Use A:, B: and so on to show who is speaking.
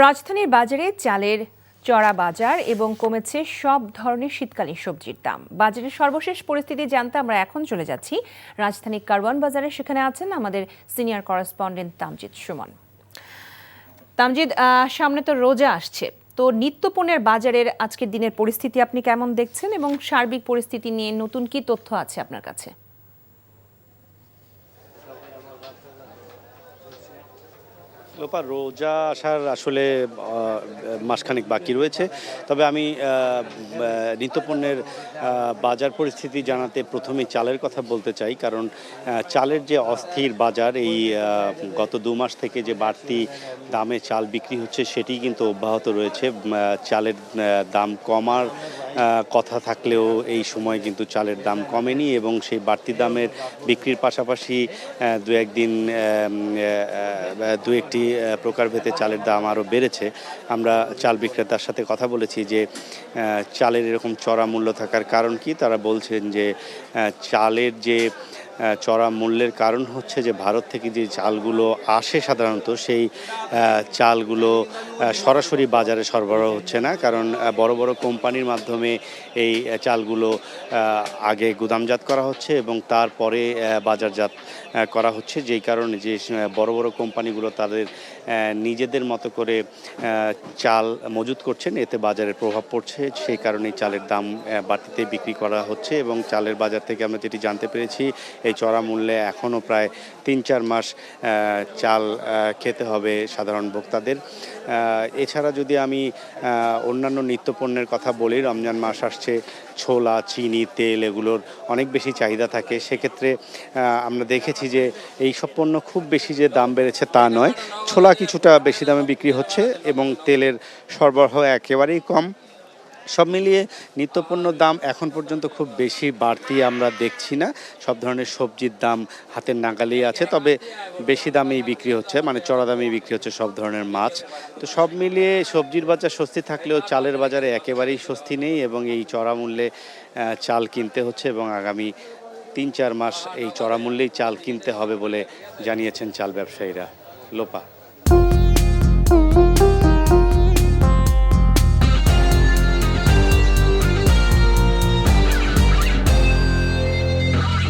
A: রাজধানীর বাজারে চালের চড়া বাজার এবং কমেছে সব ধরনের শীতকালীন সবজির দাম। বাজারের সর্বশেষ পরিস্থিতি জানতে আমরা এখন চলে যাচ্ছি রাজধানীর কারওয়ান বাজারে। সেখানে আছেন আমাদের সিনিয়র করেসপন্ডেন্ট তামজিদ সুমন। তামজিদ, সামনে তো রোজা আসছে, তো নিত্যপণ্যের বাজারের আজকের দিনের পরিস্থিতি আপনি কেমন দেখছেন এবং সার্বিক পরিস্থিতি নিয়ে নতুন কি তথ্য আছে আপনার কাছে?
B: লোপা, রোজা আসার আসলে মাসখানেক বাকি রয়েছে। তবে আমি নিত্যপণ্যের বাজার পরিস্থিতি জানাতে প্রথমেই চালের কথা বলতে চাই, কারণ চালের যে অস্থির বাজার, এই গত 2 মাস থেকে যে বাড়তি দামে চাল বিক্রি হচ্ছে সেটি কিন্তু অব্যাহত রয়েছে। চালের দাম কমার কথা থাকলেও এই সময় কিন্তু চালের দাম কমেনি এবং সেই বাড়তি দামের বিক্রির পাশাপাশি দু একটি প্রকারভেদে চালের দাম আরও বেড়েছে। আমরা চাল বিক্রেতার সাথে কথা বলেছি যে চালের এরকম চড়া মূল্য থাকার কারণ কি। তারা বলছেন যে চালের যে চড়া মূল্যের কারণ হচ্ছে যে ভারত থেকে যে চালগুলো আসে সাধারণত সেই চালগুলো সরাসরি বাজারে সরবরাহ হচ্ছে না, কারণ বড় বড় কোম্পানির মাধ্যমে এই চালগুলো আগে গুদামজাত করা হচ্ছে এবং তারপরে বাজারজাত করা হচ্ছে, যেই কারণে যে বড় বড় কোম্পানিগুলো তাদের নিজেদের মতো করে চাল মজুত করছেন, এতে বাজারের প্রভাব পড়ছে। সেই কারণেই চালের দাম বাড়তিতে বিক্রি করা হচ্ছে এবং চালের বাজার থেকে আমরা যেটি জানতে পেরেছি, এই চড়া মূল্যে এখনও প্রায় 3-4 মাস চাল খেতে হবে সাধারণ ভোক্তাদের। এছাড়া যদি আমি অন্যান্য নিত্যপণ্যের কথা বলি, রমজান মাস আসছে, ছোলা, চিনি, তেল এগুলোর অনেক বেশি চাহিদা থাকে। সেক্ষেত্রে আমরা দেখেছি যে এই সব পণ্য খুব বেশি যে দাম বেড়েছে তা নয়। ছোলা কিছুটা বেশি দামে বিক্রি হচ্ছে এবং তেলের সরবরাহ একেবারেই কম। সব মিলিয়ে নিত্যপণ্যর দাম এখন পর্যন্ত খুব বেশি বাড়তি আমরা দেখছি না। সব ধরনের সবজির দাম হাতের নাগালেই আছে, তবে বেশি দামেই বিক্রি হচ্ছে, মানে চড়া দামেই বিক্রি হচ্ছে সব ধরনের মাছ। তো সব মিলিয়ে সবজির বাজার স্বস্তি থাকলেও চালের বাজারে একেবারেই স্বস্তি নেই এবং এই চড়া মূল্যে চাল কিনতে হচ্ছে এবং আগামী 3-4 মাস এই চড়া মূল্যেই চাল কিনতে হবে বলে জানিয়েছেন চাল ব্যবসায়ীরা। লোপা।